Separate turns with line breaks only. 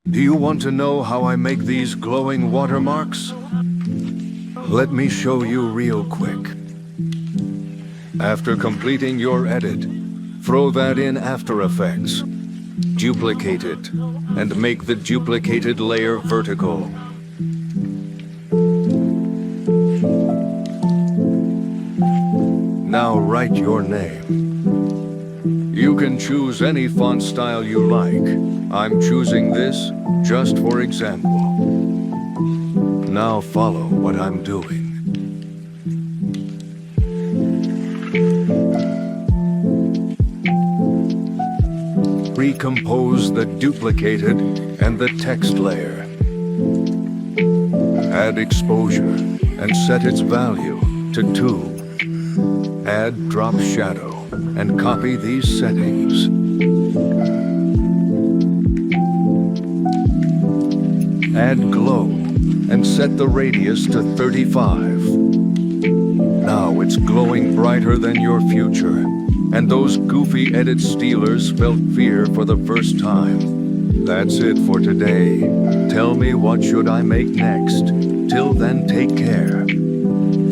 Do you want to know how I make these glowing watermarks? Let me show you real quick. After completing your edit, throw that in After Effects. Duplicate it, and make the duplicated layer vertical. Now write your name. You can choose any font style you like. I'm choosing this just for example. Now follow what I'm doing. Recompose the duplicated and the text layer. Add exposure and set its value to 2. Add drop shadow and copy these settings. Add glow and set the radius to 35. Now it's glowing brighter than your future, and those goofy edit stealers felt fear for the first time. That's it for today. Tell me, what should I make next? Till then, take care.